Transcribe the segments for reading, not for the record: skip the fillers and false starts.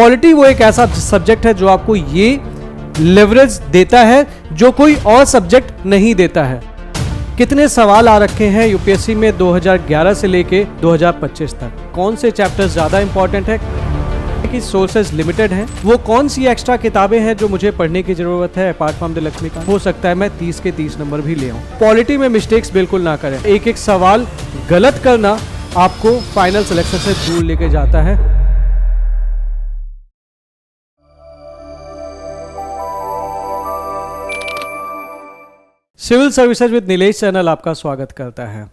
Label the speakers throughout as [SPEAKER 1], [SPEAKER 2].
[SPEAKER 1] Polity वो एक ऐसा सब्जेक्ट है जो आपको ये लेवरेज देता है जो कोई और सब्जेक्ट नहीं देता है। कितने सवाल आ रखे हैं यूपीएससी में 2011 से लेके 2025 तक, कौन से चैप्टर्स ज़्यादा इंपॉर्टेंट है, कि सोर्सेज लिमिटेड हैं, वो कौन सी एक्स्ट्रा किताबें हैं जो मुझे पढ़ने की जरूरत है अपार्ट फ्रॉम द लक्ष्मीकांत। हो सकता है मैं 30 के 30 नंबर भी ले आऊं। पॉलिटी में मिस्टेक्स बिल्कुल ना करें, एक एक सवाल गलत करना आपको फाइनल सिलेक्शन से दूर लेके जाता है। Civil services with Nilesh channel आपका स्वागत करता है।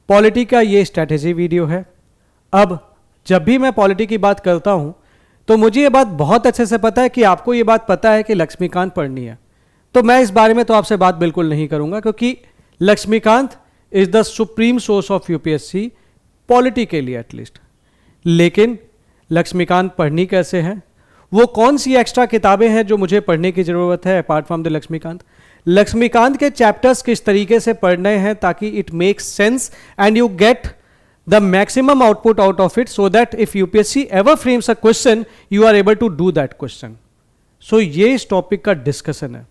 [SPEAKER 1] पॉलिटी का ये स्ट्रैटेजी वीडियो है। अब जब भी मैं पॉलिटी की बात करता हूं तो मुझे ये बात बहुत अच्छे से पता है कि आपको ये बात पता है कि लक्ष्मीकांत पढ़नी है, तो मैं इस बारे में तो आपसे बात बिल्कुल नहीं करूंगा, क्योंकि Laxmikanth is the supreme source of UPSC polity के लिए एटलीस्ट। लेकिन लक्ष्मीकांत पढ़नी कैसे है, वो कौन सी एक्स्ट्रा किताबें हैं जो मुझे पढ़ने की जरूरत है apart from the Laxmikanth, Laxmikanth के चैप्टर्स किस तरीके से पढ़ने हैं ताकि it makes sense and you get the maximum output out of it, so that if UPSC ever frames a question you are able to do that question. So ये इस topic का डिस्कशन है।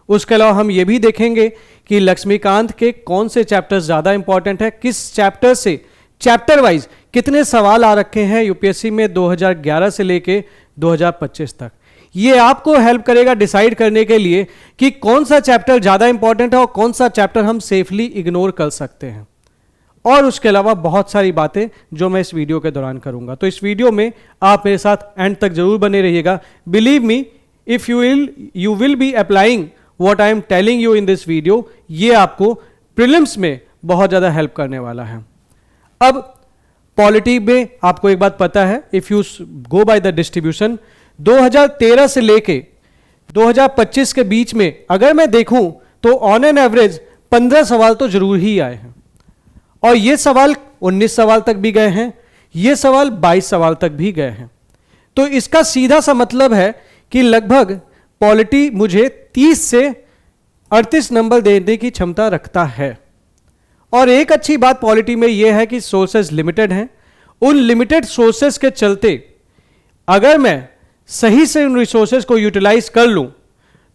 [SPEAKER 1] उसके अलावा हम ये भी देखेंगे कि लक्ष्मीकांत के कौन से चैप्टर्स ज़्यादा इंपॉर्टेंट है, किस चैप्टर से चैप्टर वाइज कितने सवाल आ रखे हैं यूपीएससी में 2011 से लेके 2025 तक। ये आपको हेल्प करेगा डिसाइड करने के लिए कि कौन सा चैप्टर ज़्यादा इंपॉर्टेंट है और कौन सा चैप्टर हम सेफली इग्नोर कर सकते हैं। और उसके अलावा बहुत सारी बातें जो मैं इस वीडियो के दौरान करूंगा, तो इस वीडियो में आप मेरे साथ एंड तक जरूर बने रहिएगा। Believe me, if you will be applying what I am telling you in this video, ये आपको प्रीलिम्स में बहुत ज़्यादा हेल्प करने वाला है। अब पॉलिटी में आपको एक बात पता है, if you go by the distribution 2013 से लेके 2025 के बीच में अगर मैं देखूं तो ऑन एन एवरेज 15 सवाल तो जरूर ही आए हैं, और ये सवाल 19 सवाल तक भी गए हैं, ये सवाल 22 सवाल तक भी गए हैं। तो इसका सीधा सा मतलब है कि लगभग पॉलिटी मुझे 30 से 38 नंबर देने की क्षमता रखता है। और एक अच्छी बात पॉलिटी में यह है कि सोर्सेज लिमिटेड हैं। उन लिमिटेड सोर्सेज के चलते अगर मैं सही से उन रिसोर्सेज को यूटिलाइज कर लूं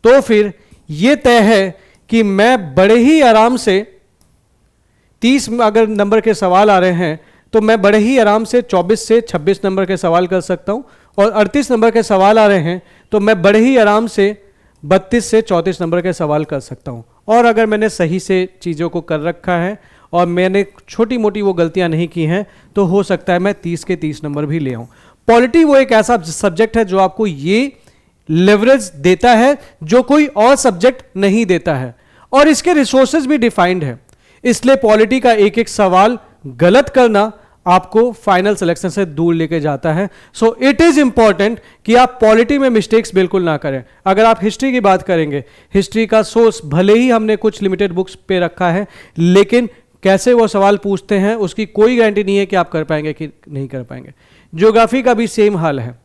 [SPEAKER 1] तो फिर यह तय है कि मैं बड़े ही आराम से 30 अगर नंबर के सवाल आ रहे हैं तो मैं बड़े ही आराम से 24 से 26 नंबर के सवाल कर सकता हूं, और 38 नंबर के सवाल आ रहे हैं तो मैं बड़े ही आराम से 32 से 34 नंबर के सवाल कर सकता हूं। और अगर मैंने सही से चीज़ों को कर रखा है और मैंने छोटी मोटी वो गलतियां नहीं की हैं तो हो सकता है मैं 30 के 30 नंबर भी ले आऊं। पॉलिटी वो एक ऐसा सब्जेक्ट है जो आपको ये लेवरेज देता है जो कोई और सब्जेक्ट नहीं देता है, और इसके रिसोर्सेज भी डिफाइंड है। इसलिए पॉलिटी का एक एक सवाल गलत करना आपको फाइनल सिलेक्शन से दूर लेके जाता है। सो इट इज इंपॉर्टेंट कि आप पॉलिटी में मिस्टेक्स बिल्कुल ना करें। अगर आप हिस्ट्री की बात करेंगे, हिस्ट्री का सोर्स भले ही हमने कुछ लिमिटेड बुक्स पे रखा है, लेकिन कैसे वो सवाल पूछते हैं उसकी कोई गारंटी नहीं है कि आप कर पाएंगे कि नहीं कर पाएंगे। ज्योग्राफी का भी सेम हाल है।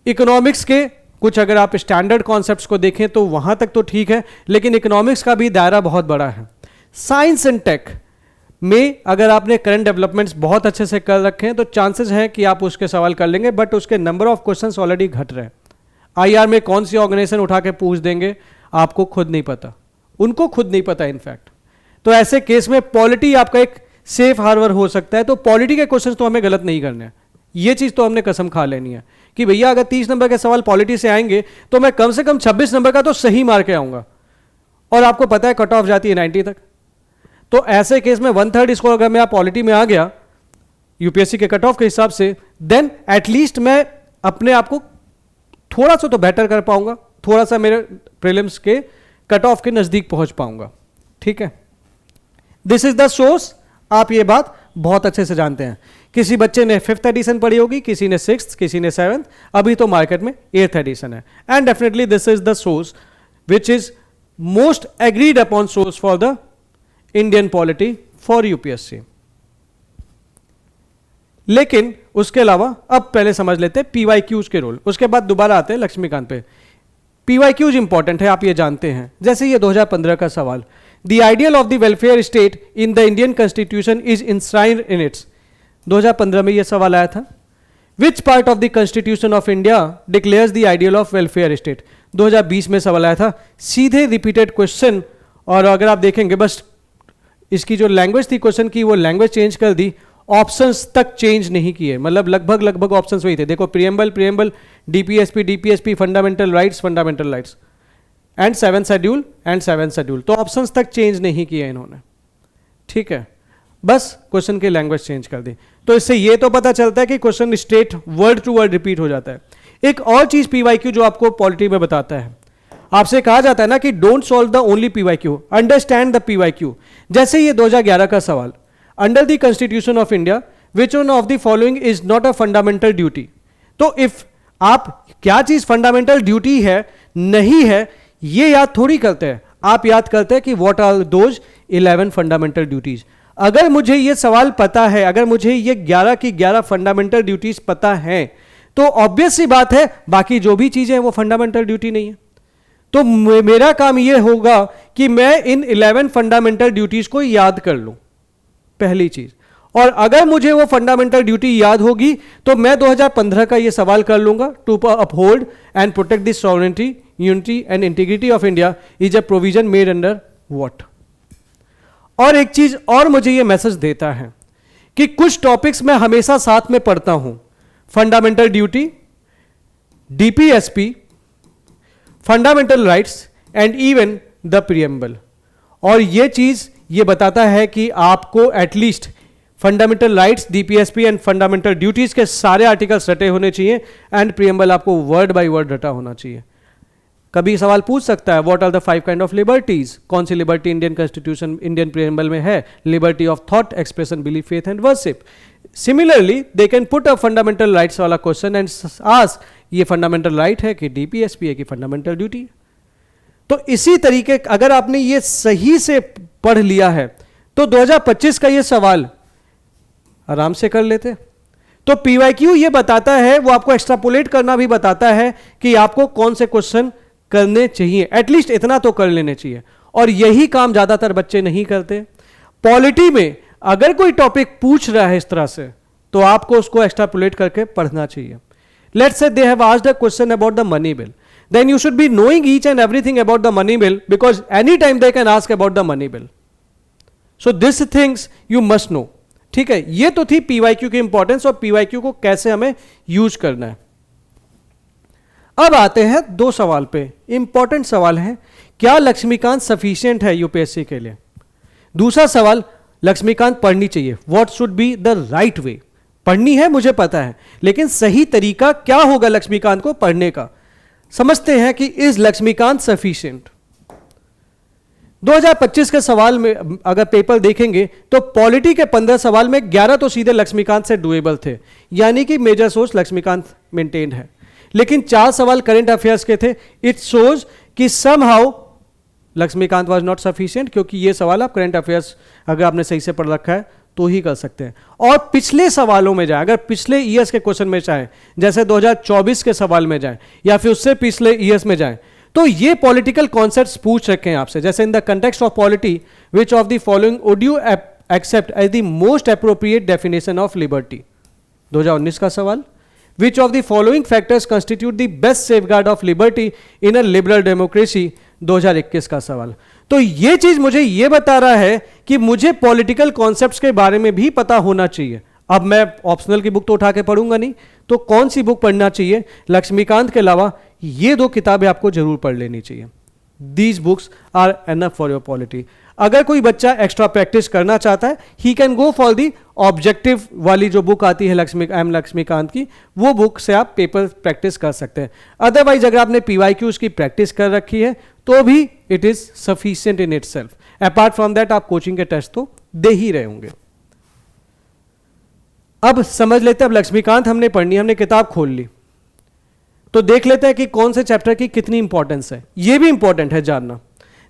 [SPEAKER 1] इकोनॉमिक्स के कुछ अगर आप स्टैंडर्ड कॉन्सेप्ट्स को देखें तो वहां तक तो ठीक है, लेकिन इकोनॉमिक्स का भी दायरा बहुत बड़ा है। साइंस एंड टेक में अगर आपने करंट डेवलपमेंट्स बहुत अच्छे से कर रखे हैं तो चांसेस हैं कि आप उसके सवाल कर लेंगे, बट उसके नंबर ऑफ क्वेश्चंस ऑलरेडी घट रहे हैं। आईआर में कौन सी ऑर्गेनाइजेशन उठा के पूछ देंगे आपको खुद नहीं पता, उनको खुद नहीं पता इनफैक्ट। तो ऐसे केस में पॉलिटी आपका एक सेफ हार्बर हो सकता है। तो पॉलिटी के क्वेश्चन तो हमें गलत नहीं करने हैं, ये चीज़ तो हमने कसम खा लेनी है कि भैया अगर 30 नंबर के सवाल पॉलिटी से आएंगे तो मैं कम से कम 26 नंबर का तो सही मार के आऊँगा, और आपको पता है कट ऑफ जाती है 90 तक। तो ऐसे केस में 1/3 स्कोर अगर मेरा पॉलिटी में आ गया यूपीएससी के कट ऑफ के हिसाब से, देन एटलीस्ट मैं अपने आप को थोड़ा सा तो बेटर कर पाऊंगा, थोड़ा सा मेरे प्रीलिम्स के कट ऑफ के नजदीक पहुंच पाऊंगा। ठीक है, दिस इज द सोर्स। आप ये बात बहुत अच्छे से जानते हैं। किसी बच्चे ने 5th एडिशन पढ़ी होगी, किसी ने 6th, किसी ने 7th, अभी तो मार्केट में 8th एडिशन है। And definitely this is the source which is most agreed upon source for the Indian polity for UPSC. लेकिन उसके अलावा अब पहले समझ लेते हैं पीवाईक्यूज के रोल, उसके बाद दोबारा आते हैं लक्ष्मीकांत पे। पीवाईक्यूज इंपॉर्टेंट है, आप ये जानते हैं। जैसे ये 2015 का सवाल, the ideal of the welfare state in the Indian constitution is enshrined in its. 2015 में ये सवाल आया था। Which part of the constitution of India declares the ideal of welfare state? 2020 में सवाल आया था, सीधे रिपीटेड क्वेश्चन। और अगर आप देखेंगे बस इसकी जो लैंग्वेज थी क्वेश्चन की, वो लैंग्वेज चेंज कर दी, ऑप्शंस तक चेंज नहीं किए, मतलब लगभग ऑप्शंस वही थे। देखो, preamble, DPSP, fundamental rights and seven schedule, तो ऑप्शंस तक चेंज नहीं किए इन्होंने, ठीक है, बस क्वेश्चन की लैंग्वेज चेंज कर दी। तो इससे ये तो पता चलता है कि question state word to word repeat हो जाता है। एक और चीज पीवाईक्यू जो आपको पॉलिटी में बताता है, आपसे कहा जाता है ना कि don't solve the only PYQ, understand the PYQ. जैसे ये 2011 का सवाल, under the constitution of India which one of the following is not a fundamental duty. तो इफ आप क्या चीज फंडामेंटल ड्यूटी है नहीं है ये याद थोड़ी करते हैं, आप याद करते हैं कि what are those 11 fundamental duties. अगर मुझे ये सवाल पता है, अगर मुझे ये 11 की 11 फंडामेंटल ड्यूटीज पता है, तो ऑब्वियस सी बात है बाकी जो भी चीजें हैं वो फंडामेंटल ड्यूटी नहीं है। तो मेरा काम ये होगा कि मैं इन 11 फंडामेंटल ड्यूटीज को याद कर लूं, पहली चीज। और अगर मुझे वो फंडामेंटल ड्यूटी याद होगी तो मैं 2015 का ये सवाल कर लूंगा, to uphold and protect the sovereignty, unity and integrity of India is a provision made under what. और एक चीज और मुझे ये मैसेज देता है कि कुछ टॉपिक्स मैं हमेशा साथ में पढ़ता हूं, fundamental duty, DPSP, fundamental rights and even the preamble. और ये चीज ये बताता है कि आपको at least fundamental rights, DPSP and fundamental duties के सारे आर्टिकल्स रटे होने चाहिए एंड प्रियम्बल आपको वर्ड बाय वर्ड रटा होना चाहिए। कभी सवाल पूछ सकता है what are the 5 kind of liberties, कौन सी liberty Indian constitution, Indian preamble में है? Liberty of thought, expression, belief, faith and worship. Similarly they can put a fundamental rights वाला क्वेश्चन एंड आस्क ये फंडामेंटल राइट है कि DPSP है कि फंडामेंटल ड्यूटी है। तो इसी तरीके अगर आपने ये सही से पढ़ लिया है तो 2025 का ये सवाल आराम से कर लेते। तो पीवाईक्यू ये बताता है, वो आपको एक्स्ट्रापोलेट करना भी बताता है कि आपको कौन से क्वेश्चन करने चाहिए, एटलीस्ट इतना तो कर लेने चाहिए। और यही काम ज्यादातर बच्चे नहीं करते। पॉलिटी में अगर कोई टॉपिक पूछ रहा है इस तरह से तो आपको उसको एक्स्ट्रापोलेट करके पढ़ना चाहिए। Let's say they have asked a question about the money bill, then you should be knowing each and everything about the money bill because anytime they can ask about the money bill. So these things you must know. ठीक है, ये तो थी PYQ की importance और PYQ को कैसे हमें यूज करना है। अब आते हैं 2 सवाल पे, इंपॉर्टेंट सवाल है, क्या लक्ष्मीकांत सफिशिएंट है यूपीएससी के लिए? दूसरा सवाल, लक्ष्मीकांत पढ़नी चाहिए, what should be the right way? पढ़नी है मुझे पता है, लेकिन सही तरीका क्या होगा लक्ष्मीकांत को पढ़ने का? समझते हैं कि इज लक्ष्मीकांत सफिशिएंट। 2025 के सवाल में अगर पेपर देखेंगे तो पॉलिटी के 15 सवाल में 11 तो सीधे लक्ष्मीकांत से डुएबल थे, यानी कि मेजर सोर्स लक्ष्मीकांत मेंटेन्ड है। लेकिन 4 सवाल करंट अफेयर्स के थे। इट शोज कि somehow Laxmikanth was not sufficient, क्योंकि ये सवाल आप करंट अफेयर्स अगर आपने सही से पढ़ रखा है तो ही कर सकते हैं। और पिछले सवालों में जाए, अगर पिछले ईयर्स के क्वेश्चन में जाए, जैसे 2024 के सवाल में जाए या फिर उससे पिछले ईयर्स में जाए, तो ये पॉलिटिकल कॉन्सेप्ट्स पूछ रखे हैं आपसे, जैसे in the context of polity which of the following would you accept as the most appropriate definition of liberty? 2019 का सवाल, which of the following factors constitute the best safeguard of liberty in a liberal democracy? 2021 का सवाल। तो ये चीज मुझे ये बता रहा है कि मुझे पॉलिटिकल कॉन्सेप्ट्स के बारे में भी पता होना चाहिए। अब मैं ऑप्शनल की बुक तो उठा के पढ़ूंगा नहीं, तो कौन सी बुक पढ़ना चाहिए? लक्ष्मीकांत के अलावा ये 2 किताबें आपको जरूर पढ़ लेनी चाहिए। These books are enough for your polity. अगर कोई बच्चा एक्स्ट्रा प्रैक्टिस करना चाहता है, he can go for the objective वाली जो बुक आती है लक्ष्मीकांत की, वो बुक से आप पेपर प्रैक्टिस कर सकते हैं। अदरवाइज अगर आपने पीवाईक्यूज की प्रैक्टिस कर रखी है तो भी it is sufficient in itself. Apart from that आप कोचिंग के टेस्ट तो दे ही रहे होंगे। अब समझ लेते हैं, अब लक्ष्मीकांत हमने पढ़नी, हमने किताब खोल ली, तो देख लेते हैं कि कौन से चैप्टर की कितनी इंपॉर्टेंस है। ये भी इंपॉर्टेंट है जानना,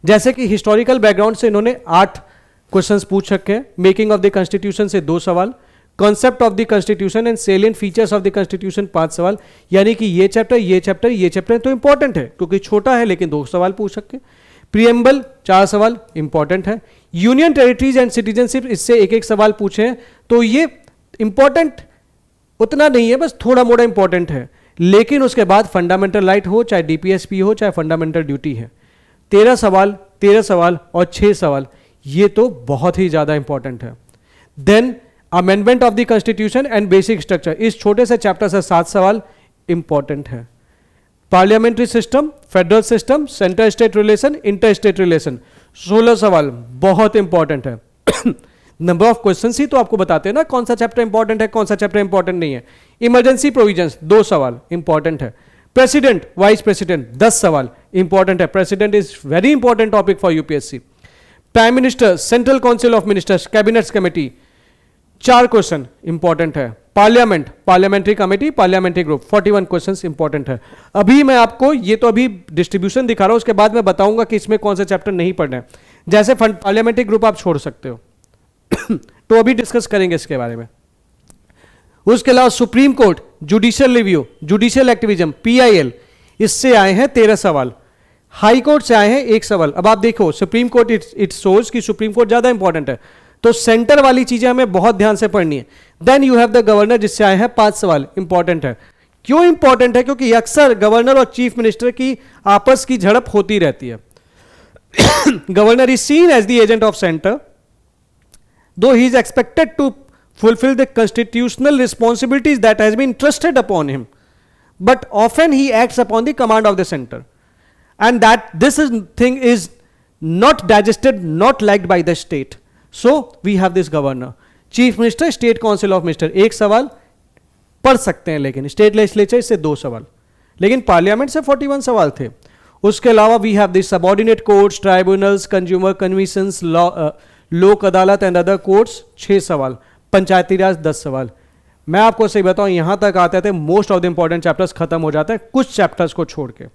[SPEAKER 1] जैसे कि हिस्टोरिकल बैकग्राउंड से इन्होंने 8 क्वेश्चंस पूछ रखे हैं, मेकिंग ऑफ द कॉन्स्टिट्यूशन से 2 सवाल, concept of the constitution and salient features of the constitution 5 सवाल। यानी कि ये चैप्टर तो इंपॉर्टेंट है क्योंकि छोटा है, लेकिन 2 सवाल पूछ सकते। प्रियम्बल 4 सवाल इंपॉर्टेंट है। यूनियन टेरिटरीज एंड सिटीजनशिप, इससे 1-1 सवाल पूछे हैं, तो ये इंपॉर्टेंट उतना नहीं है, बस थोड़ा मोड़ा इंपॉर्टेंट है। लेकिन उसके बाद फंडामेंटल राइट हो, चाहे डीपीएसपी हो, चाहे फंडामेंटल ड्यूटी है, 13 सवाल और 6 सवाल, ये तो बहुत ही ज्यादा इंपॉर्टेंट है। Then amendment of the constitution and basic structure, इस छोटे से चैप्टर से 7 सवाल इंपॉर्टेंट है। Parliamentary system, federal system, centre state relation, inter state relation, 16 सवाल बहुत इंपॉर्टेंट है। नंबर ऑफ क्वेश्चंस ही तो आपको बताते हैं ना कौन सा चैप्टर इंपॉर्टेंट है, कौन सा चैप्टर इंपॉर्टेंट नहीं है। इमरजेंसी प्रोविजंस 2 सवाल इंपॉर्टेंट है। प्रेसिडेंट, वाइस प्रेसिडेंट 10 सवाल इंपॉर्टेंट है। President is very important topic for UPSC. Prime minister, central council of ministers, cabinets committee, 4 question important है। Parliament, parliamentary committee, parliamentary group, 41 questions important है। अभी मैं आपको ये तो अभी डिस्ट्रीब्यूशन दिखा रहा हूं, उसके बाद मैं बताऊंगा कि इसमें कौन से चैप्टर नहीं पढ़ने हैं। जैसे पार्लियामेंट्री ग्रुप आप छोड़ सकते हो तो अभी डिस्कस करेंगे इसके बारे में। उसके अलावा supreme court, judicial review, judicial activism, PIL, इससे आए हैं 13 सवाल। हाई कोर्ट से आए हैं 1 सवाल। अब आप देखो सुप्रीम कोर्ट इट सोज कि सुप्रीम कोर्ट ज्यादा इंपॉर्टेंट है, तो सेंटर वाली चीजें हमें बहुत ध्यान से पढ़नी है। Then you have the governor, जिससे आए हैं 5 सवाल, इंपॉर्टेंट है। क्यों इंपॉर्टेंट है? क्योंकि अक्सर गवर्नर और चीफ मिनिस्टर की आपस की झड़प होती रहती है। Governor is seen as the agent of centre, though he is expected to fulfill the constitutional responsibilities that has been trusted upon him, but often he acts upon the command of the center, and that this thing is not digested, not liked by the state. So we have this governor, chief minister, state council of minister, 1 सवाल पढ़ सकते हैं, लेकिन state legislature से 2 सवाल, लेकिन parliament से 41 सवाल थे। उसके अलावा we have this subordinate courts, tribunals, consumer commissions, Lok Adalat and other courts, 6 सवाल। पंचायती राज 10 सवाल। मैं आपको सही बताऊं, यहां तक आते थे most of the important chapters खत्म हो जाते हैं कुछ चैप्टर्स को छोड़ के।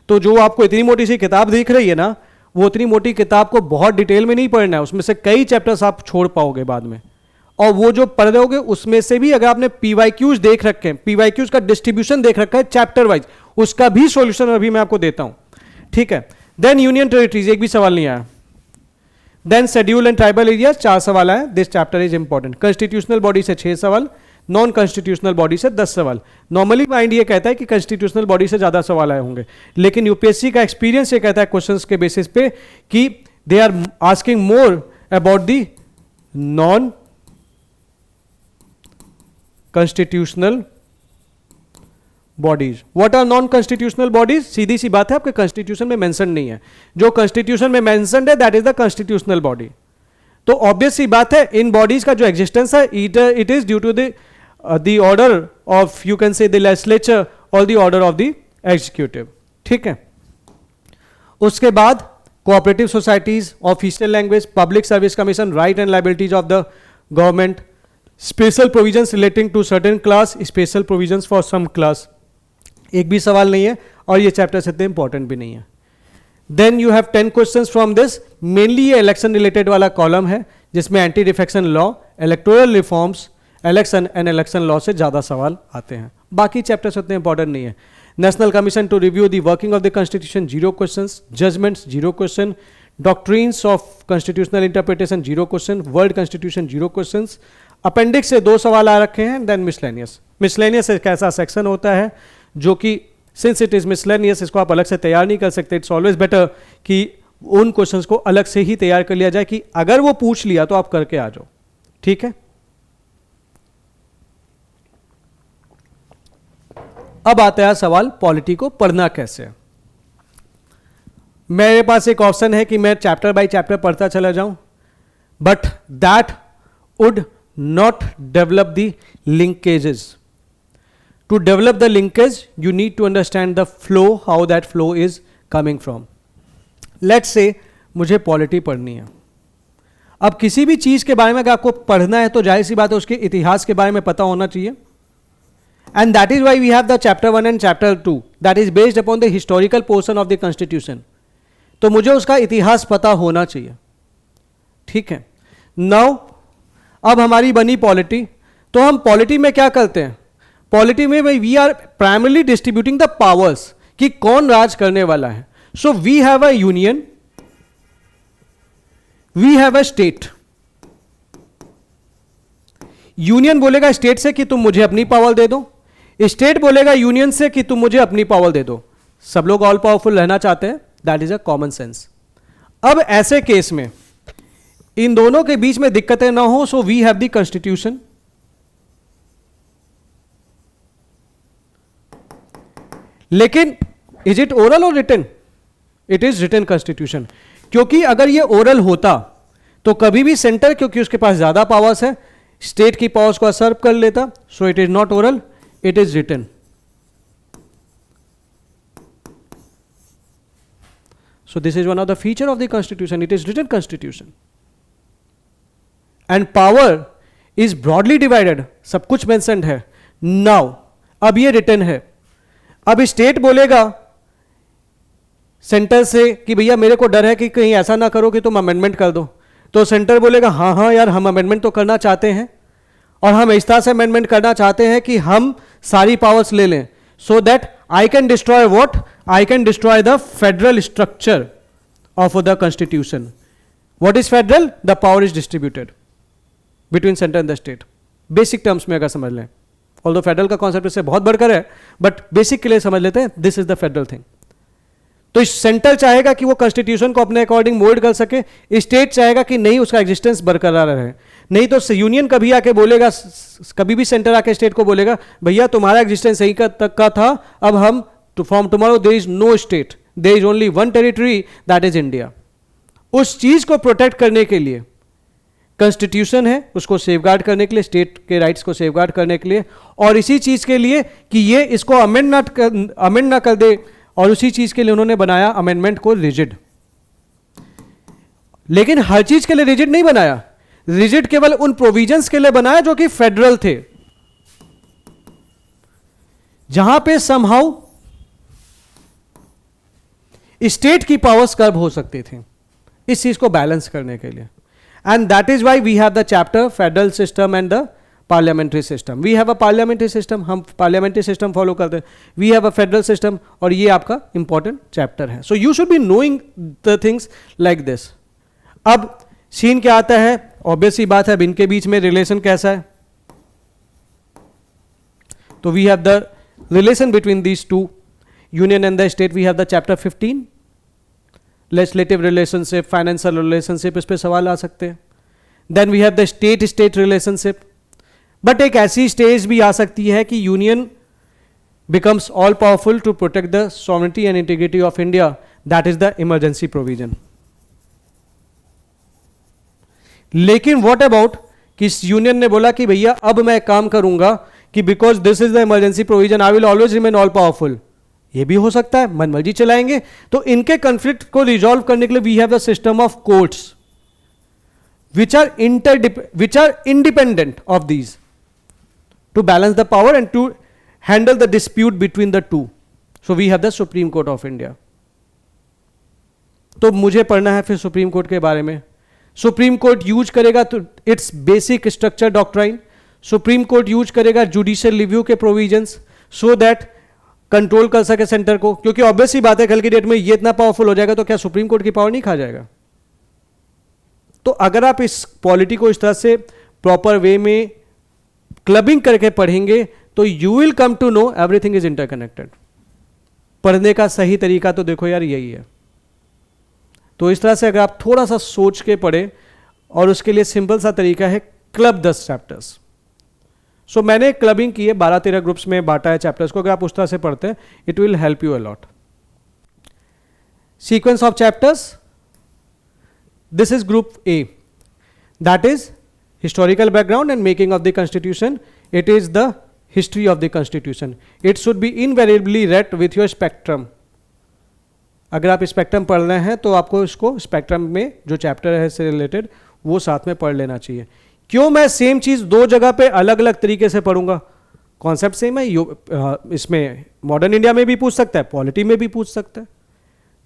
[SPEAKER 1] तो जो आपको इतनी मोटी सी किताब दिख रही है ना, वो इतनी मोटी किताब को बहुत डिटेल में नहीं पढ़ना है, उसमें से कई चैप्टर्स आप छोड़ पाओगे बाद में। और वो जो पढ़ रहोगे उसमें से भी अगर आपने पीवाईक्यूज देख रखे हैं, पीवाईक्यूज का डिस्ट्रीब्यूशन देख रखा है चैप्टर वाइज, उसका भी सॉल्यूशन अभी मैं आपको देता हूं, ठीक है। देन यूनियन टेरिटरीज, एक भी सवाल नहीं आया। Then schedule and tribal areas, 4 सवाल आए। This chapter is important. Constitutional body से 6 सवाल, नॉन कॉन्स्टिट्यूशनल बॉडी से 10 सवाल। नॉर्मली माइंड ये कहता है कि कॉन्स्टिट्यूशनल बॉडी से ज्यादा सवाल आए होंगे, लेकिन यूपीएससी का एक्सपीरियंस ये कहता है क्वेश्चंस के बेसिस पे कि they are asking more about the non constitutional bodies. What are non constitutional bodies? सीधी सी बात है, आपके कॉन्स्टिट्यूशन में मेंशन नहीं है। जो कॉन्स्टिट्यूशन में मेंशन है that is the constitutional body. तो ऑब्वियस सी बात है, इन बॉडीज का जो एग्जिस्टेंस है it is due to the order of, you can say the legislature और the order of the executive, ठीक है। उसके बाद cooperative societies, official language, public service commission, right and liabilities of the government, special provisions relating to certain class, special provisions for some class, एक भी सवाल नहीं है, और ये चैप्टर इतने इंपॉर्टेंट भी नहीं है। Then you have 10 questions from this. Mainly ये इलेक्शन रिलेटेड वाला कॉलम है, जिसमें anti defection law, electoral reforms, election and election law से ज्यादा सवाल आते हैं। बाकी चैप्टर्स उतने इंपॉर्टेंट नहीं है। National commission to review the working of the constitution, 0 questions. Judgments, 0 question. Doctrines of constitutional interpretation, 0 question. World constitution, 0 questions. Appendix से 2 सवाल आ रखे हैं। देन मिसलेनियस, मिसलेनियस एक ऐसा सेक्शन होता है जो कि सिंस इट इज मिसलेनियस, इसको आप अलग से तैयार नहीं कर सकते। इट्स ऑलवेज बेटर कि उन क्वेश्चंस को अलग से ही तैयार कर लिया जाए कि अगर वो पूछ लिया तो आप करके आ जाओ, ठीक है। अब आता है सवाल, पॉलिटी को पढ़ना कैसे। मेरे पास एक ऑप्शन है कि मैं चैप्टर बाय चैप्टर पढ़ता चला जाऊं, but that would not develop the linkages. To develop the linkage, you need to understand the flow, how that flow is coming from. Let's say मुझे पॉलिटी पढ़नी है। अब किसी भी चीज के बारे में अगर आपको पढ़ना है तो जाहिर सी बात है उसके इतिहास के बारे में पता होना चाहिए। And that is why we have the chapter 1 and chapter 2 that is based upon the historical portion of the constitution. तो मुझे उसका इतिहास पता होना चाहिए, ठीक है। नाउ अब हमारी बनी पॉलिटी, तो हम पॉलिटी में क्या करते हैं? पॉलिटी में we are primarily distributing the powers कि कौन राज करने वाला है। So we have a union, we have a state. Union बोलेगा स्टेट से कि तुम मुझे अपनी पावर दे दो, स्टेट बोलेगा यूनियन से कि तुम मुझे अपनी पावर दे दो। सब लोग ऑल पावरफुल रहना चाहते हैं, that is a common sense. अब ऐसे केस में इन दोनों के बीच में दिक्कतें ना हो, so we have the constitution. लेकिन इज इट ओरल और written? It is written constitution, क्योंकि अगर ये ओरल होता तो कभी भी सेंटर, क्योंकि उसके पास ज्यादा पावर्स है, स्टेट की पावर्स को असर्व कर लेता। So it is not oral, it is written. So this is one of the feature of the constitution, it is written constitution, and power is broadly divided, सब कुछ mentioned है। now अब ये written है, अब स्टेट बोलेगा centre से कि भैया मेरे को डर है कि कहीं ऐसा ना करो कि तुम अमेंडमेंट कर दो, तो सेंटर बोलेगा हाँ हाँ यार हम अमेंडमेंट तो करना चाहते हैं, और हम इस तरह से अमेंडमेंट करना चाहते हैं कि हम सारी पावर्स ले लें, so that I can destroy what? I can destroy the federal structure of the constitution. What is federal? The power is distributed between center and the state. Basic terms में अगर समझ लें, although federal का concept इससे बहुत बढ़कर है, but basic के लिए समझ लेते हैं, this is the federal thing. तो सेंटर चाहेगा कि वो कॉन्स्टिट्यूशन को अपने अकॉर्डिंग मोल्ड कर सके, स्टेट चाहेगा कि नहीं उसका एग्जिस्टेंस बरकरार रहे। नहीं तो यूनियन कभी आके बोलेगा, कभी भी सेंटर आके स्टेट को बोलेगा भैया तुम्हारा एग्जिस्टेंस यही तक का था, अब हम from tomorrow there is no state, there is only one territory, that is India. उस चीज को प्रोटेक्ट करने के लिए कॉन्स्टिट्यूशन है, उसको सेफगार्ड करने के लिए, स्टेट के राइट्स को सेफगार्ड करने के लिए, और इसी चीज के लिए कि ये इसको अमेंड ना कर दे, और उसी चीज के लिए उन्होंने बनाया अमेंडमेंट को रिजिड। लेकिन हर चीज के लिए रिजिड नहीं बनाया, रिजिड केवल उन प्रोविजंस के लिए बनाया जो कि फेडरल थे, जहां पे समहाउ स्टेट की पावर्स कर्ब हो सकती थी, इस चीज को बैलेंस करने के लिए। And that is why we have the chapter federal system and the parliamentary system. We have a parliamentary system, हम पार्लियामेंट्री सिस्टम फॉलो करते हैं, we have a federal system, और ये आपका इंपॉर्टेंट चैप्टर है। So you should be knowing the things like this. अब scene क्या आता है, ऑब्वियस ही बात है, अब इनके बीच में रिलेशन कैसा है, तो we have the relation between these two union and the state. We have the chapter 15 legislative relationship, financial relationship, इस पे सवाल आ सकते हैं। Then we have the state state relationship, but एक ऐसी स्टेज भी आ सकती है कि union becomes all powerful to protect the sovereignty and integrity of India, that is the emergency provision. लेकिन व्हाट अबाउट कि यूनियन ने बोला कि भैया अब मैं काम करूंगा कि because this is the emergency provision I will always remain all powerful, ये भी हो सकता है, मनमर्जी चलाएंगे। तो इनके कॉन्फ्लिक्ट को रिजॉल्व करने के लिए we have the system of courts which are independent of these to balance the power and to handle the dispute between the two. So we have the Supreme Court of India. तो मुझे पढ़ना है फिर supreme court के बारे में। Supreme court use करेगा तो it's basic structure doctrine, supreme court use करेगा जुडिशियल रिव्यू के प्रोविजंस सो दैट कंट्रोल कर सके सेंटर को, क्योंकि ऑब्वियस ही बात है कल की डेट में ये इतना पावरफुल हो जाएगा तो क्या सुप्रीम कोर्ट की पावर नहीं खा जाएगा। तो अगर आप इस पॉलिटी को इस तरह से प्रॉपर वे में क्लबिंग करके पढ़ेंगे तो you will come to know everything is interconnected. पढ़ने का सही तरीका तो देखो यार यही है। तो इस तरह से अगर आप थोड़ा सा सोच के पढ़े, और उसके लिए सिंपल सा तरीका है क्लब 10 चैप्टर्स। सो मैंने क्लबिंग की है, 12-13 ग्रुप्स में बांटा है चैप्टर्स को। अगर आप उस तरह से पढ़ते हैं it will help you a lot. Sequence of chapters, this is group A, that is historical background and making of the constitution. It is the history of the constitution. It should be invariably read with your spectrum. अगर आप spectrum पढ़ रहे हैं तो आपको इसको spectrum में जो चैप्टर है इससे रिलेटेड वो साथ में पढ़ लेना चाहिए। क्यों मैं सेम चीज दो जगह पे अलग अलग तरीके से पढ़ूंगा? कॉन्सेप्ट सेम है, इसमें मॉडर्न इंडिया में भी पूछ सकता है, पॉलिटी में भी पूछ सकता है।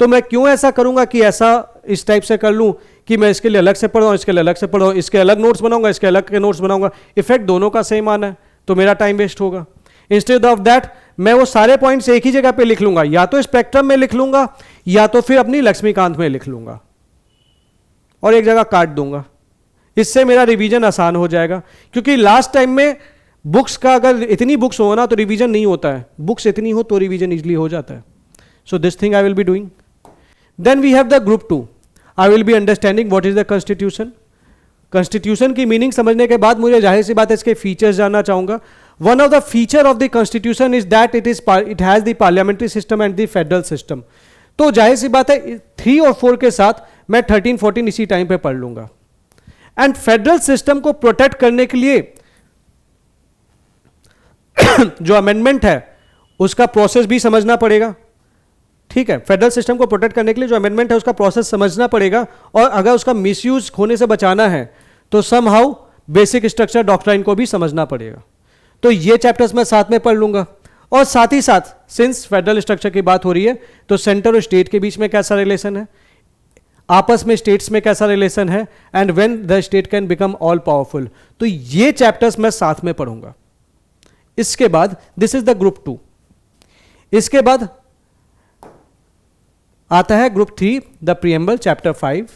[SPEAKER 1] तो मैं क्यों ऐसा करूंगा कि ऐसा इस टाइप से कर लूं कि मैं इसके लिए अलग से पढ़ाऊं, इसके लिए अलग से पढ़ाऊं, इसके अलग नोट्स बनाऊंगा, इसके अलग के नोट्स बनाऊंगा, इफेक्ट दोनों का सेम आना है तो मेरा टाइम वेस्ट होगा। इंस्टेड ऑफ दैट मैं वो सारे पॉइंट्स एक ही जगह पे लिख लूंगा, या तो स्पेक्ट्रम में लिख लूंगा या तो फिर अपनी लक्ष्मीकांत में लिख लूंगा और एक जगह काट दूंगा। इससे मेरा रिवीजन आसान हो जाएगा, क्योंकि लास्ट टाइम में बुक्स का अगर इतनी बुक्स हो ना तो रिवीजन नहीं होता है, बुक्स इतनी हो तो रिवीजन इजीली हो जाता है. So this thing I will be doing. Then we have the group 2. I will be understanding what is the constitution. Constitution की मीनिंग समझने के बाद मुझे जाहिर सी बात है इसके फीचर्स जानना चाहूंगा. One of the feature of the constitution is that it has the parliamentary system and the federal system. तो जाहिर सी बात है 3 और 4 के साथ मैं 13, 14 इसी टाइम पे पढ़ लूंगा. एंड फेडरल सिस्टम को प्रोटेक्ट करने के लिए जो अमेंडमेंट है उसका प्रोसेस भी समझना पड़ेगा. ठीक है, फेडरल सिस्टम को प्रोटेक्ट करने के लिए जो अमेंडमेंट है उसका प्रोसेस समझना पड़ेगा, और अगर उसका मिसयूज होने से बचाना है तो समहाउ बेसिक स्ट्रक्चर डॉक्ट्राइन को भी समझना पड़ेगा. तो ये चैप्टर्स मैं साथ में पढ़ लूंगा. और साथ ही साथ सिंस फेडरल स्ट्रक्चर की बात हो रही है तो सेंटर और स्टेट के बीच में कैसा रिलेशन है, आपस में स्टेट्स में कैसा रिलेशन है, and when the state can become all powerful. तो ये चैप्टर्स मैं साथ में पढ़ूंगा. इसके बाद दिस इज द ग्रुप 2. इसके बाद आता है group 3, the preamble, chapter 5.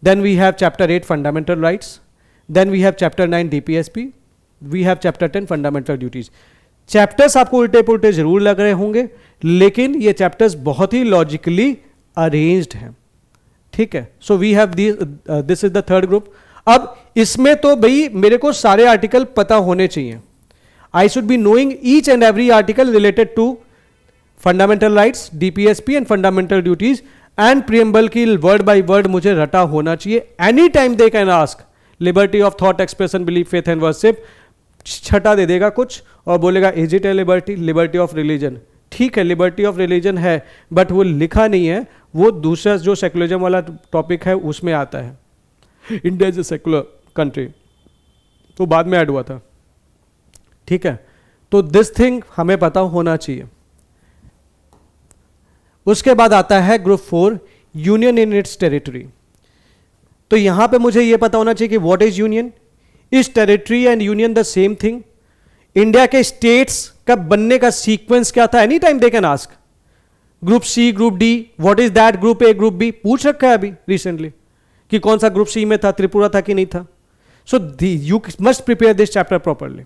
[SPEAKER 1] Then we have chapter 8 fundamental rights. Then we have chapter 9 DPSP. We have chapter 10 fundamental duties. Chapters आपको उल्टे पुल्टे जरूर लग रहे होंगे, लेकिन ये चैप्टर्स बहुत ही लॉजिकली अरेंज्ड हैं. ठीक है, so we have this is the third group. अब इसमें तो भाई मेरे को सारे आर्टिकल पता होने चाहिए. I should be knowing each and every article related to fundamental rights, DPSP and fundamental duties. And preamble की वर्ड बाय वर्ड मुझे रटा होना चाहिए. Any time they can ask liberty of thought, expression, belief, faith and worship. छठा दे देगा कुछ और बोलेगा is it a liberty, liberty of religion. ठीक है, लिबर्टी ऑफ रिलीजन है, बट वो लिखा नहीं है, वो दूसरा जो सेकुलरिज्म वाला टॉपिक है उसमें आता है. India is a secular country, तो बाद में ऐड हुआ था. ठीक है, तो दिस थिंग हमें पता होना चाहिए. उसके बाद आता है group 4, union in its territory. तो यहां पे मुझे यह पता होना चाहिए कि what is union, is territory and union the same thing. India के स्टेट्स का बनने का सीक्वेंस क्या था, any time they can ask. Group C, group D, what is that, group A, group B, पूछ रखा है अभी रिसेंटली कि कौन सा ग्रुप सी में था, त्रिपुरा था कि नहीं था. So you must prepare this chapter properly.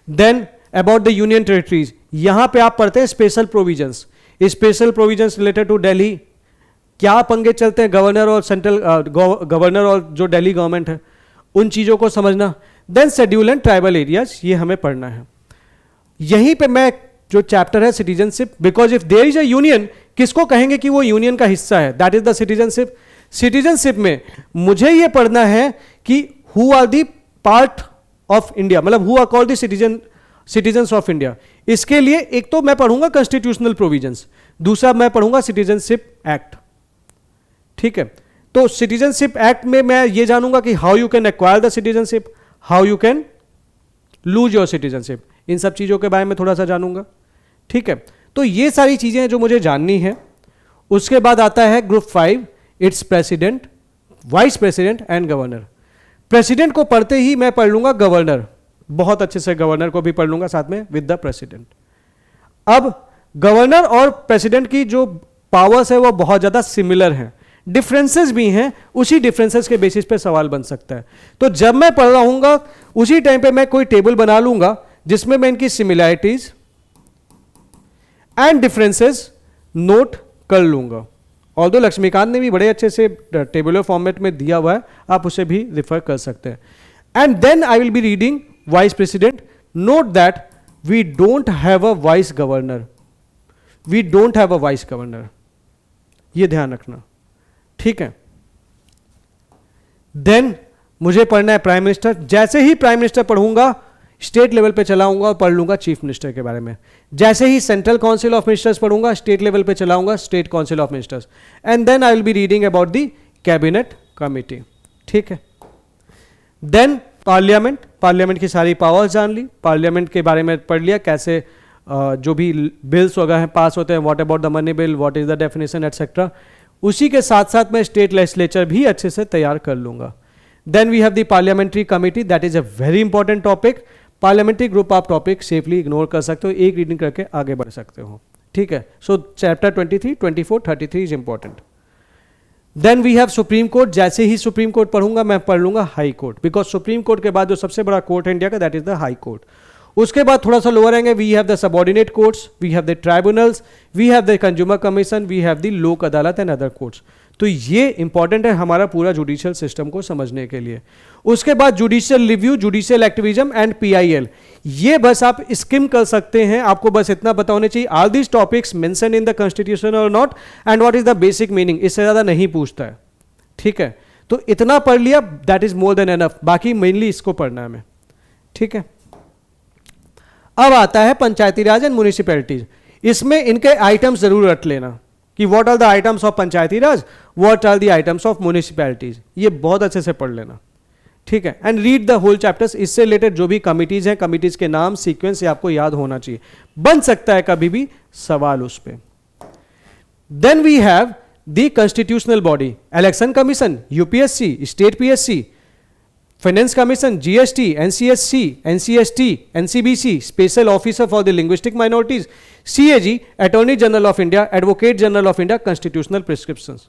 [SPEAKER 1] Then about the union territories, यहां पे आप पढ़ते हैं special provisions. Special provisions related to Delhi, क्या पंगे चलते हैं गवर्नर और सेंट्रल गवर्नर और जो दिल्ली गवर्नमेंट है, उन चीजों को समझना. Then schedule and tribal areas, ये हमें पढ़ना है. यहीं पे मैं जो चैप्टर है citizenship, because if there is a union, किसको कहेंगे कि वो यूनियन का हिस्सा है, that is the citizenship. Citizenship में मुझे ये पढ़ना है कि who are the part of India, मतलब who are called the citizens of India. इसके लिए एक तो मैं पढ़ूंगा कॉन्स्टिट्यूशनल प्रोविजंस, दूसरा मैं पढ़ूंगा सिटीजनशिप एक्ट. ठीक है, तो सिटीजनशिप एक्ट में मैं ये जानूंगा कि how you can acquire the citizenship, how you can lose your citizenship. इन सब चीजों के बारे में थोड़ा सा जानूंगा. ठीक है, तो ये सारी चीजें हैं जो मुझे जाननी है. उसके बाद आता है group 5, it's president, vice president and governor. President को पढ़ते ही मैं पढ़ लूंगा गवर्नर, बहुत अच्छे से गवर्नर को भी पढ़ लूंगा साथ में विद द प्रेसिडेंट. अब गवर्नर और प्रेसिडेंट की जो पावर्स है वो बहुत ज्यादा सिमिलर हैं, डिफरेंसेस भी हैं, उसी डिफरेंसेस के बेसिस पे सवाल बन सकता है. तो जब मैं पढ़ रहा हूंगा उसी टाइम पे मैं कोई टेबल बना लूंगा जिसमें मैं इनकी सिमिलैरिटीज एंड डिफरेंसेस नोट कर लूंगा. ऑल्दो लक्ष्मीकांत ने भी बड़े अच्छे से टेबुलर फॉर्मेट में दिया हुआ है, आप उसे भी रिफर कर सकते हैं. And then I will be reading vice president. Note that we don't have a vice governor, we don't have a vice governor, ये ध्यान रखना. ठीक है, देन मुझे पढ़ना है प्राइम मिनिस्टर. जैसे ही प्राइम मिनिस्टर पढ़ूंगा स्टेट लेवल पे चलाऊंगा और पढ़ लूंगा चीफ मिनिस्टर के बारे में. जैसे ही सेंट्रल काउंसिल ऑफ मिनिस्टर्स पढ़ूंगा स्टेट लेवल पे चलाऊंगा state council of ministers. And then I will be reading about the cabinet committee. ठीक है, देन पार्लियामेंट, पार्लियामेंट की सारी पावर्स जान ली, पार्लियामेंट के बारे में पढ़ लिया, कैसे जो भी बिल्स वगैरह हैं पास होते हैं, what about the money bill, what is the definition etcetera. उसी के साथ साथ मैं स्टेट लेजिस्लेचर भी अच्छे से तैयार कर लूंगा. Then we have the parliamentary committee, that is a very important topic. Parliamentary group आप टॉपिक सेफली इग्नोर कर सकते हो, एक रीडिंग करके आगे बढ़ सकते हो. ठीक है, so chapter 23, 24, 33 is important. Then we have supreme court, जैसे ही सुप्रीम कोर्ट पढ़ूंगा मैं पढ़ लूंगा high court, because supreme court के बाद जो सबसे बड़ा कोर्ट है इंडिया का that is the high court. उसके बाद थोड़ा सा लोअर आएंगे, we have the subordinate courts, we have the tribunals, we have the consumer commission, we have the Lok Adalat and other courts. तो ये इंपॉर्टेंट है हमारा पूरा जुडिशियल सिस्टम को समझने के लिए। उसके बाद judicial review, judicial activism and PIL, ये बस आप स्किम कर सकते हैं, आपको बस इतना पता होना चाहिए are this topics mentioned in the constitution और not and what is the basic meaning, इससे ज्यादा नहीं पूछता है, ठीक है। तो इतना पढ़ लिया, that is more than enough, बाकी मेनली इसको पढ़ना है हमें, ठीक है। अब आता है पंचायती राज एंड म्यूनिसिपैलिटीज। इसमें इनके आइटम्स जरूर रट लेना कि what are the items of panchayati raj, what are the items of municipalities, ये बहुत अच्छे से पढ़ लेना, ठीक है। And read the whole chapters, इससे रिलेटेड जो भी कमिटीज हैं, कमिटीज के नाम सीक्वेंस ये आपको याद होना चाहिए, बन सकता है कभी भी सवाल उस पर। Then we have the constitutional body, election commission, UPSC, state PSC, finance commission, GST, NCSC, NCST, NCBC, special officer for the linguistic minorities, CAG, attorney general of India, advocate general of India, constitutional prescriptions.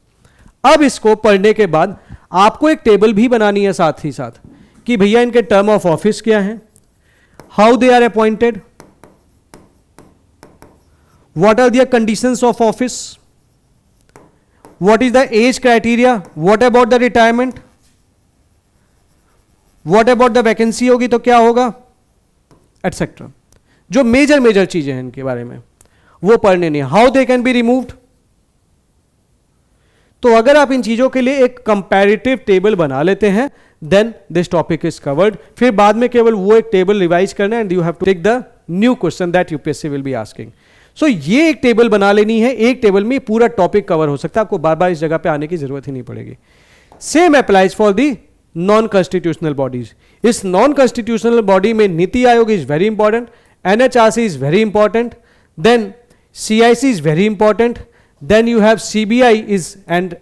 [SPEAKER 1] अब इसको पढ़ने के बाद आपको एक table भी बनानी है साथ ही साथ कि भैया इनके टर्म ऑफ ऑफिस क्या है, how they are appointed, what are their conditions of office, what is the age criteria, what about the retirement, what about the vacancy होगी तो क्या होगा, एटसेट्रा। जो मेजर चीजें हैं इनके बारे में वो पढ़ने नहीं, how they can be removed. तो अगर आप इन चीजों के लिए एक कंपैरेटिव टेबल बना लेते हैं then this topic is covered. फिर बाद में केवल वो एक टेबल रिवाइज करना and you have to take the new question that UPSC will be asking. So ये एक टेबल बना लेनी है, एक टेबल में पूरा टॉपिक कवर हो सकता है, आपको बार बार इस जगह पे आने की जरूरत ही नहीं पड़ेगी। Same applies for the non constitutional bodies. इस नॉन कॉन्स्टिट्यूशनल बॉडी में NITI Aayog is very important, NHRC is very important, then CIC is very important, then you have CBI is and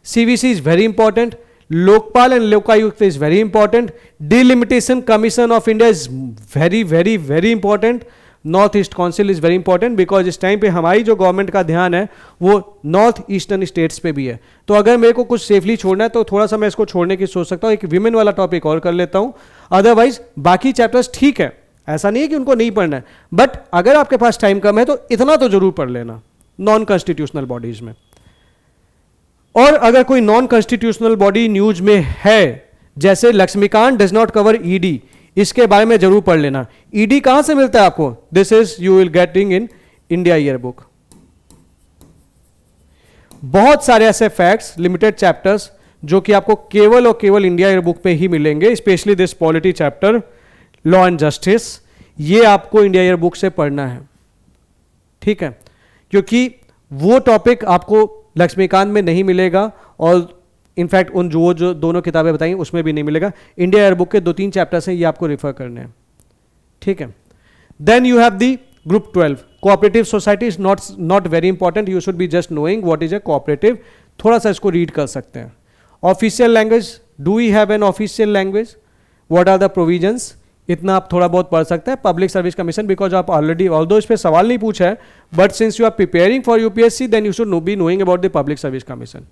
[SPEAKER 1] CVC is very important, Lokpal and Lokayukt is very important, Delimitation Commission of India is very important, North East Council is very important because इस time पे हमारी जो government का ध्यान है वो north eastern states पे भी है। तो अगर मेरे को कुछ सेफली छोड़ना है तो थोड़ा सा मैं इसको छोड़ने की सोच सकता हूँ, एक विमेन वाला टॉपिक और कर लेता हूँ, अदरवाइज बाकी चैप्टर्स ठीक है, ऐसा नहीं है कि उनको नहीं पढ़ना है, बट अगर आपके पास टाइम कम है तो इतना तो जरूर पढ़ लेना नॉन कॉन्स्टिट्यूशनल बॉडीज में। और अगर कोई नॉन कॉन्स्टिट्यूशनल बॉडी न्यूज में है जैसे Laxmikanth does not cover ED, इसके बारे में जरूर पढ़ लेना। ईडी कहां से मिलता है आपको, this is you will getting in India year book. बहुत सारे ऐसे फैक्ट्स, लिमिटेड चैप्टर्स जो कि आपको केवल और केवल इंडिया ईयर बुक पे ही मिलेंगे, specially this polity chapter, law and justice, ये आपको इंडिया ईयर बुक से पढ़ना है, ठीक है, क्योंकि वो टॉपिक आपको लक्ष्मीकांत में नहीं मिलेगा और इनफैक्ट उन जो दोनों किताबें बताई उसमें भी नहीं मिलेगा। इंडिया ईयर बुक के 2-3 चैप्टर्स हैं, ये आपको रिफर करने हैं, ठीक है। Then you have the group 12, cooperative society is not very important, you should be just knowing what is a cooperative, थोड़ा सा इसको रीड कर सकते हैं। Official language, do we have an official language, what are the provisions, इतना आप थोड़ा बहुत पढ़ सकते हैं। पब्लिक सर्विस कमीशन, बिकॉज आप ऑलरेडी, ऑल्दो इस पे सवाल नहीं पूछा है, but since you are preparing for UPSC then you should be knowing about the public service commission.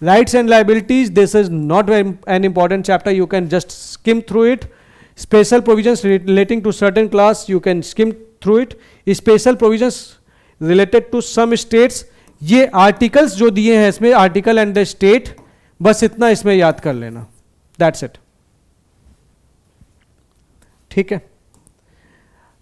[SPEAKER 1] Rights and liabilities, this is not an important chapter, you can just skim through it. Special provisions relating to certain class, you can skim through it. Special provisions related to some states, ये articles जो दिए हैं इसमें, article and the state, बस इतना इसमें याद कर लेना, दैट्स इट, ठीक है।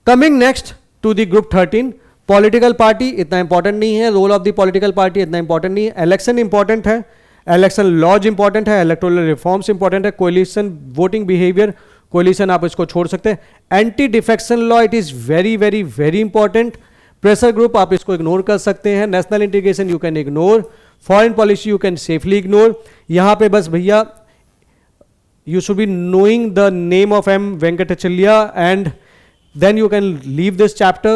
[SPEAKER 1] Coming next to the group 13, political party इतना इंपॉर्टेंट नहीं है, role of the political party इतना इंपॉर्टेंट नहीं है। इलेक्शन इंपॉर्टेंट है, इलेक्शन लॉज इंपॉर्टेंट है, इलेक्टोरल रिफॉर्म्स इंपॉर्टेंट है, कोलिशन वोटिंग बिहेवियर, कोलिशन आप इसको छोड़ सकते हैं। Anti defection law it is very important. Pressure group आप इसको इग्नोर कर सकते हैं। National integration you can ignore, foreign policy you can safely ignore. यहां पे बस भैया you should be knowing the name of M. Venkatachalya and then you can leave this chapter.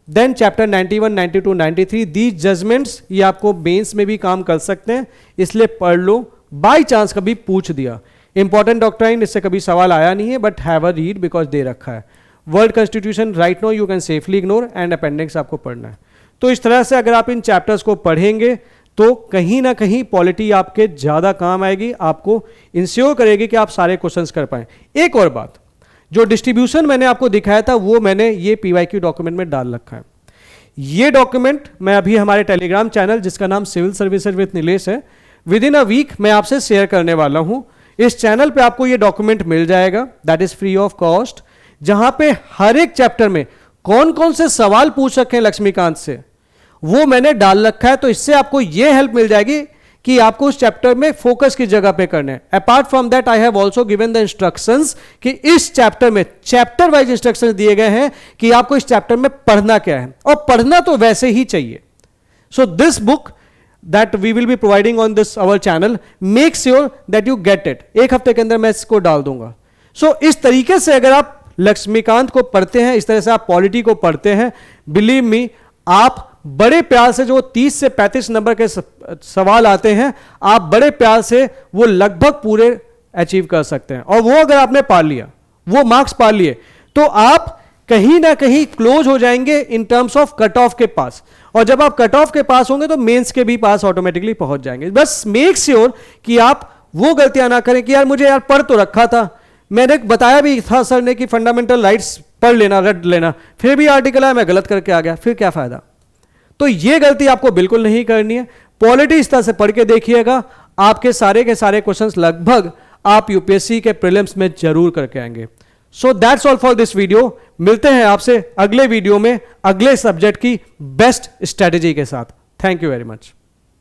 [SPEAKER 1] Then chapter 91, 92, 93, these judgments ये आपको बेंस में भी काम कर सकते हैं, इसलिए पढ़ लो, बाई चांस कभी पूछ दिया। इंपॉर्टेंट डॉक्ट्राइन, इससे कभी सवाल आया नहीं है, but have a read because दे रखा है। World constitution right no you can safely ignore, and appendix आपको पढ़ना है। तो इस तरह से अगर आप इन चैप्टर्स को पढ़ेंगे तो कहीं ना कहीं पॉलिटी आपके ज़्यादा काम आएगी, आपको इंश्योर करेगी कि आप सारे क्वेश्चंस कर पाएं। एक और बात, जो डिस्ट्रीब्यूशन मैंने आपको दिखाया था वो मैंने ये PYQ डॉक्यूमेंट में डाल रखा है। ये डॉक्यूमेंट मैं अभी हमारे टेलीग्राम चैनल जिसका नाम सिविल सर्विसेज विद नीलेश है, विद इन अ वीक मैं आपसे शेयर करने वाला हूं। इस चैनल पे आपको ये डॉक्यूमेंट मिल जाएगा, that is free of cost, जहां पे हर एक चैप्टर में कौन कौन से सवाल पूछ रखे हैं लक्ष्मीकांत से वो मैंने डाल रखा है। तो इससे आपको यह हेल्प मिल जाएगी कि आपको उस चैप्टर में फोकस की जगह पे करना है। Apart from that I have also given the instructions कि इस चैप्टर में चैप्टर वाइज इंस्ट्रक्शंस दिए गए हैं कि आपको इस चैप्टर में पढ़ना क्या है, और पढ़ना तो वैसे ही चाहिए। So this book that we will be providing on this our channel, make sure that you get it। एक हफ्ते के अंदर मैं इसको डाल दूंगा। सो इस तरीके से अगर आप लक्ष्मीकांत को पढ़ते हैं, इस तरह से आप पॉलिटी को पढ़ते हैं, बिलीव मी आप बड़े प्यार से जो 30 से 35 नंबर के सवाल आते हैं, आप बड़े प्यार से वो लगभग पूरे अचीव कर सकते हैं। और वो अगर आपने पा लिया, वो मार्क्स पा लिए, तो आप कहीं ना कहीं क्लोज हो जाएंगे in terms of cut off के पास। और जब आप कट ऑफ के पास होंगे तो मेंस के भी पास ऑटोमेटिकली पहुंच जाएंगे। बस मेक श्योर कि आप वो गलतियां ना करें कि यार मुझे यार पढ़ तो रखा था, मैंने बताया भी था सर ने कि फंडामेंटल राइट्स पढ़ लेना, रट लेना, फिर भी आर्टिकल आया मैं गलत करके आ गया, फिर क्या फायदा। तो ये गलती आपको बिल्कुल नहीं करनी है। पॉलिटी इस तरह से पढ़ के देखिएगा, आपके सारे के सारे क्वेश्चंस लगभग आप यूपीएससी के प्रीलिम्स में जरूर करके आएंगे। So that's all for this video. मिलते हैं आपसे अगले वीडियो में अगले सब्जेक्ट की बेस्ट स्ट्रेटेजी के साथ। Thank you very much.